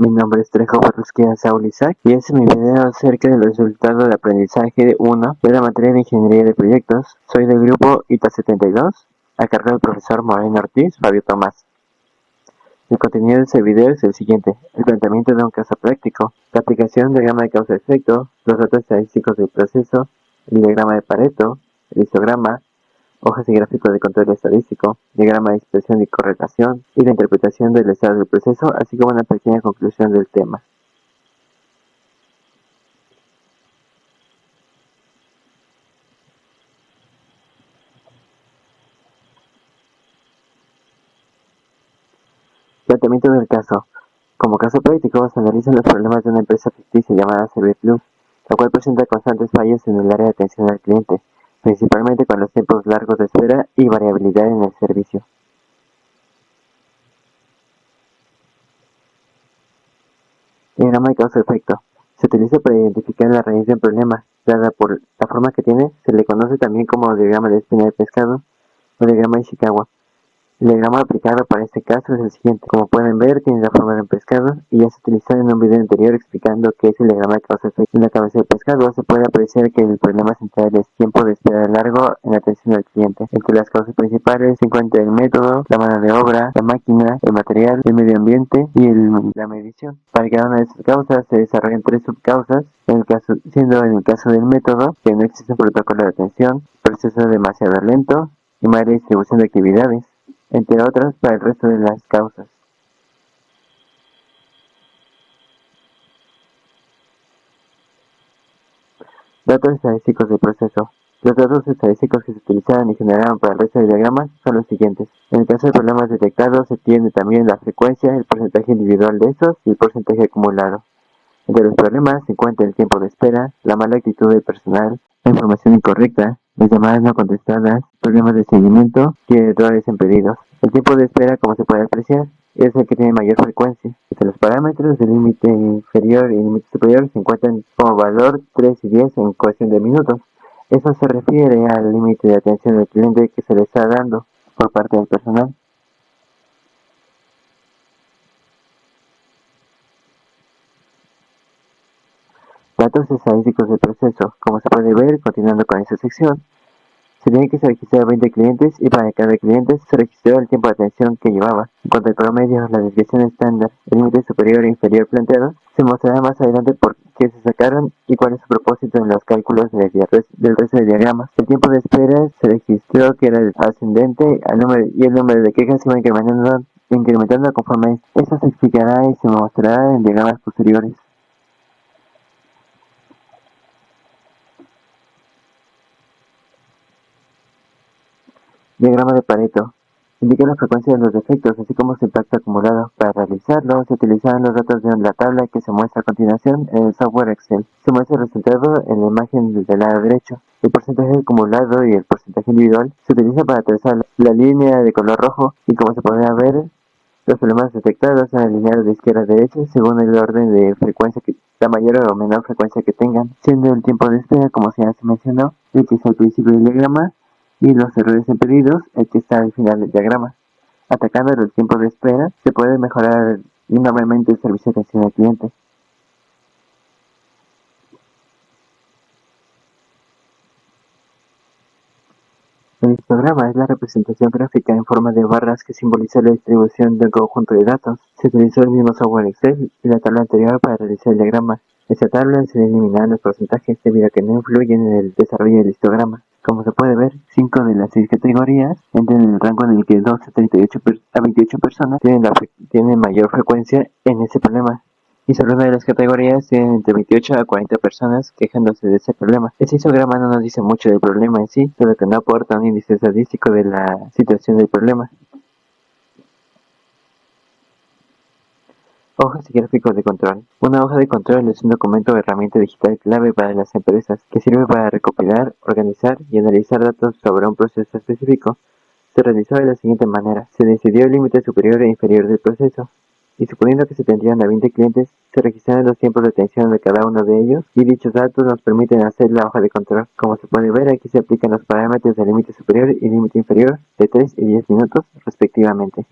Mi nombre es Trejo Barrusquia Saúl Isaac y este es mi video acerca del resultado de aprendizaje 1 de la materia de Ingeniería de Proyectos. Soy del grupo ITA 72, a cargo del profesor Moreno Ortiz, Fabio Tomás. El contenido de este video es el siguiente: el planteamiento de un caso práctico, la aplicación del diagrama de causa-efecto, los datos estadísticos del proceso, el diagrama de Pareto, el histograma, hojas y gráficos de control estadístico, diagrama de dispersión y correlación, y la interpretación del estado del proceso, así como una pequeña conclusión del tema. Planteamiento del caso. Como caso práctico, se analizan los problemas de una empresa ficticia llamada Serviplus, la cual presenta constantes fallos en el área de atención al cliente, principalmente con los tiempos largos de espera y variabilidad en el servicio. Diagrama de causa-efecto. Se utiliza para identificar la raíz del problema. Dada por la forma que tiene, se le conoce también como diagrama de espina de pescado o diagrama de Ishikawa. El diagrama aplicado para este caso es el siguiente. Como pueden ver, tiene la forma de un pescado y ya se utilizó en un video anterior explicando qué es el diagrama de causa-efecto. En la cabeza del pescado se puede apreciar que el problema central es tiempo de espera largo en atención al cliente. Entre las causas principales se encuentra el método, la mano de obra, la máquina, el material, el medio ambiente y la medición. Para cada una de estas causas se desarrollan tres subcausas, siendo en el caso del método que no existe un protocolo de atención, proceso demasiado lento y mala distribución de actividades, entre otras para el resto de las causas. Datos estadísticos del proceso. Los datos estadísticos que se utilizaron y generaron para el resto de diagramas son los siguientes. En el caso de problemas detectados se tiene también la frecuencia, el porcentaje individual de estos y el porcentaje acumulado. Entre los problemas se encuentra el tiempo de espera, la mala actitud del personal, la información incorrecta, las llamadas no contestadas, problemas de seguimiento y errores en pedidos. El tiempo de espera, como se puede apreciar, es el que tiene mayor frecuencia. Entre los parámetros del límite inferior y límite superior se encuentran como valor 3 y 10 en cuestión de minutos. Eso se refiere al límite de atención del cliente que se le está dando por parte del personal. Datos estadísticos del proceso. Como se puede ver, continuando con esta sección, se tiene que se registraron 20 clientes y para cada cliente se registró el tiempo de atención que llevaba. En cuanto al promedio, la desviación estándar, el límite superior e inferior planteado, se mostrará más adelante por qué se sacaron y cuál es su propósito en los cálculos del resto de diagramas. El tiempo de espera se registró que era ascendente y el número de quejas iba incrementando conforme esto se explicará y se mostrará en diagramas posteriores. Diagrama de Pareto. Indica la frecuencia de los defectos, así como su impacto acumulado. Para realizarlo, se utilizarán los datos de la tabla que se muestra a continuación en el software Excel. Se muestra el resultado en la imagen del lado derecho. El porcentaje acumulado y el porcentaje individual se utiliza para trazar la línea de color rojo y, como se podrá ver, los problemas detectados son alineados de izquierda a derecha según el orden de frecuencia la mayor o menor frecuencia que tengan, siendo el tiempo de espera, como ya se mencionó, el que está al principio del diagrama, y los errores en pedidos, el que está al final del diagrama. Atacando los tiempos de espera, se puede mejorar enormemente el servicio de atención al cliente. El histograma es la representación gráfica en forma de barras que simboliza la distribución de un conjunto de datos. Se utilizó el mismo software Excel y la tabla anterior para realizar el diagrama. Esta tabla se eliminarán los porcentajes debido a que no influyen en el desarrollo del histograma. Como se puede ver, 5 de las 6 categorías entran en el rango en el que 2 a 28 personas tienen mayor frecuencia en ese problema. Y solo una de las categorías tienen entre 28 a 40 personas quejándose de ese problema. Este histograma no nos dice mucho del problema en sí, solo que no aporta un índice estadístico de la situación del problema. Hojas y gráficos de control. Una hoja de control es un documento o herramienta digital clave para las empresas que sirve para recopilar, organizar y analizar datos sobre un proceso específico. Se realizó de la siguiente manera. Se decidió el límite superior e inferior del proceso, y suponiendo que se tendrían a 20 clientes, se registraron los tiempos de atención de cada uno de ellos, y dichos datos nos permiten hacer la hoja de control. Como se puede ver, aquí se aplican los parámetros del límite superior y límite inferior de 3 y 10 minutos, respectivamente.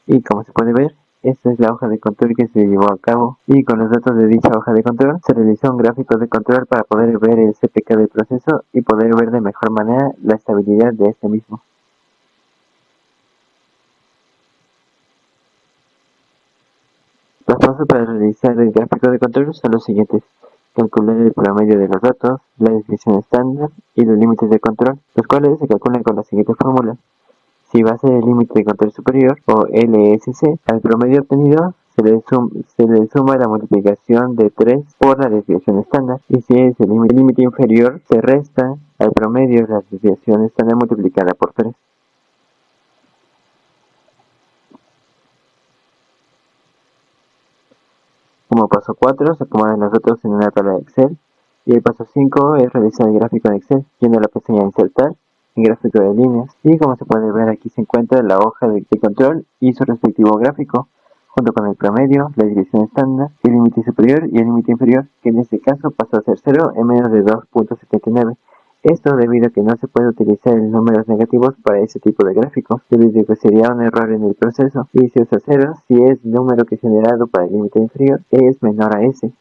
Y como se puede ver, esta es la hoja de control que se llevó a cabo y con los datos de dicha hoja de control se realizó un gráfico de control para poder ver el CPK del proceso y poder ver de mejor manera la estabilidad de este mismo. Los pasos para realizar el gráfico de control son los siguientes: calcular el promedio de los datos, la desviación estándar y los límites de control, los cuales se calculan con la siguiente fórmula. Si va a ser el límite de control superior, o LSC, al promedio obtenido se le suma la multiplicación de 3 por la desviación estándar, y si es el límite inferior, se resta al promedio la desviación estándar multiplicada por 3. Como paso 4, se acomodan los datos en una tabla de Excel, y el paso 5 es realizar el gráfico en Excel, yendo a la pestaña Insertar, en gráfico de líneas, y como se puede ver aquí se encuentra la hoja de control y su respectivo gráfico, junto con el promedio, la desviación estándar, el límite superior y el límite inferior, que en este caso pasó a ser 0 en menos de 2.79. Esto debido a que no se puede utilizar números negativos para ese tipo de gráficos, debido a que sería un error en el proceso, y se usa 0 si es el número que es generado para el límite inferior es menor a ese.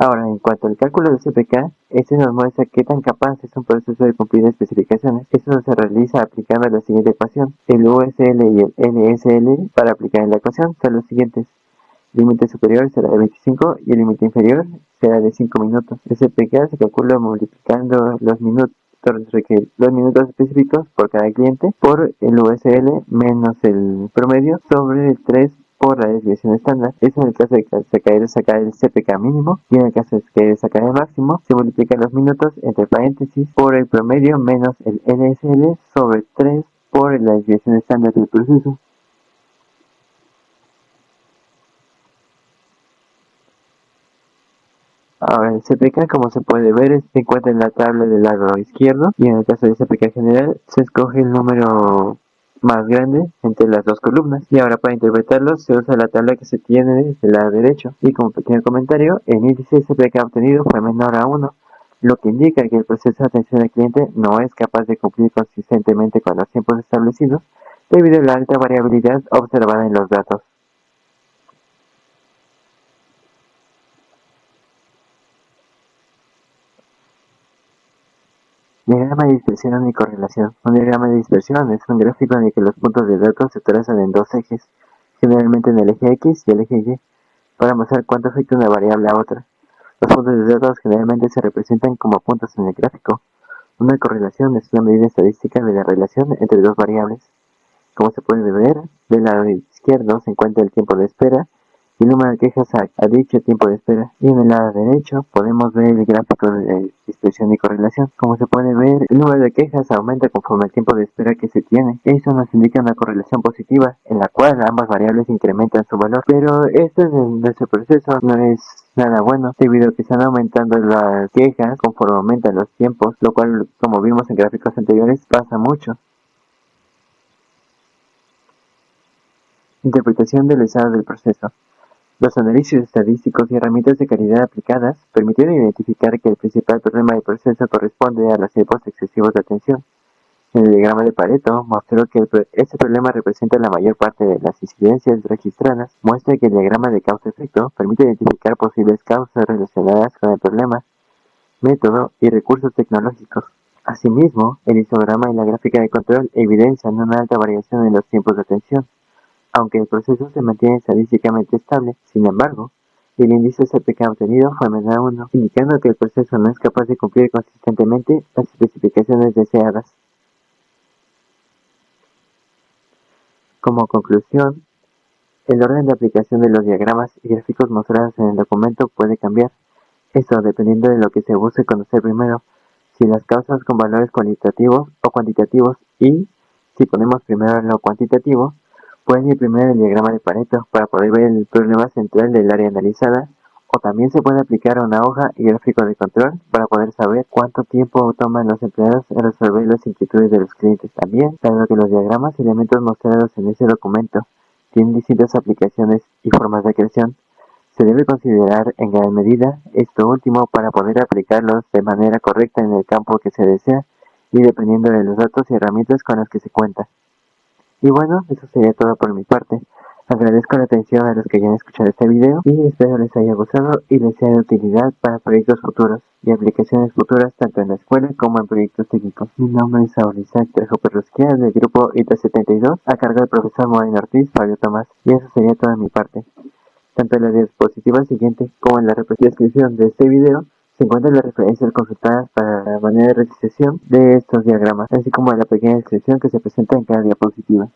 Ahora, en cuanto al cálculo del CPK, este nos muestra qué tan capaz es un proceso de cumplir especificaciones. Esto se realiza aplicando la siguiente ecuación. El USL y el LSL para aplicar en la ecuación son los siguientes: el límite superior será de 25 y el límite inferior será de 5 minutos. El CPK se calcula multiplicando los minutos específicos por cada cliente por el USL menos el promedio sobre el 3 por la desviación estándar. Eso en el caso de que se quiera sacar el CPK mínimo, y en el caso de que quiera sacar el máximo, se multiplican los minutos entre paréntesis por el promedio menos el LSL sobre 3 por la desviación estándar del proceso. Ahora, el CPK, como se puede ver, se encuentra en la tabla del lado izquierdo, y en el caso del CPK general se escoge el número más grande entre las dos columnas, y ahora para interpretarlo se usa la tabla que se tiene del lado derecho. Y como pequeño comentario, el índice de CPK obtenido fue menor a 1, lo que indica que el proceso de atención al cliente no es capaz de cumplir consistentemente con los tiempos establecidos debido a la alta variabilidad observada en los datos. Diagrama de dispersión y correlación. Un diagrama de dispersión es un gráfico en el que los puntos de datos se trazan en dos ejes, generalmente en el eje X y el eje Y, para mostrar cuánto afecta una variable a otra. Los puntos de datos generalmente se representan como puntos en el gráfico. Una correlación es una medida estadística de la relación entre dos variables. Como se puede ver, del lado izquierdo se encuentra el tiempo de espera y el número de quejas a dicho tiempo de espera, y en el lado derecho podemos ver el gráfico de dispersión y correlación. Como se puede ver, el número de quejas aumenta conforme el tiempo de espera que se tiene. Esto nos indica una correlación positiva en la cual ambas variables incrementan su valor, pero esto en nuestro proceso no es nada bueno, debido a que están aumentando las quejas conforme aumentan los tiempos, lo cual, como vimos en gráficos anteriores, pasa mucho. Interpretación del estado del proceso. Los análisis estadísticos y herramientas de calidad aplicadas permitieron identificar que el principal problema del proceso corresponde a los tiempos excesivos de atención. En el diagrama de Pareto mostró que este problema representa la mayor parte de las incidencias registradas. Muestra que el diagrama de causa-efecto permite identificar posibles causas relacionadas con el problema, método y recursos tecnológicos. Asimismo, el histograma y la gráfica de control evidencian una alta variación en los tiempos de atención. Aunque el proceso se mantiene estadísticamente estable, sin embargo, el índice CPK obtenido fue menor a 1, indicando que el proceso no es capaz de cumplir consistentemente las especificaciones deseadas. Como conclusión, el orden de aplicación de los diagramas y gráficos mostrados en el documento puede cambiar, esto dependiendo de lo que se busque conocer primero, si las causas con valores cualitativos o cuantitativos, y, si ponemos primero lo cuantitativo, pueden ir primero el diagrama de Pareto para poder ver el problema central del área analizada, o también se puede aplicar una hoja y gráfico de control para poder saber cuánto tiempo toman los empleados en resolver las inquietudes de los clientes. También, dado que los diagramas y elementos mostrados en ese documento tienen distintas aplicaciones y formas de creación, se debe considerar en gran medida esto último para poder aplicarlos de manera correcta en el campo que se desea y dependiendo de los datos y herramientas con las que se cuenta. Y bueno, eso sería todo por mi parte. Agradezco la atención a los que hayan escuchado este video y espero les haya gustado y les sea de utilidad para proyectos futuros y aplicaciones futuras tanto en la escuela como en proyectos técnicos. Mi nombre es Saúl Isaac Trejo Perrusquia del grupo ITA 72 a cargo del profesor Moreno Ortiz, Fabio Tomás, y eso sería toda mi parte. Tanto en la diapositiva siguiente como en la descripción de este video se encuentran las referencias consultadas para la manera de realización de estos diagramas, así como la pequeña descripción que se presenta en cada diapositiva.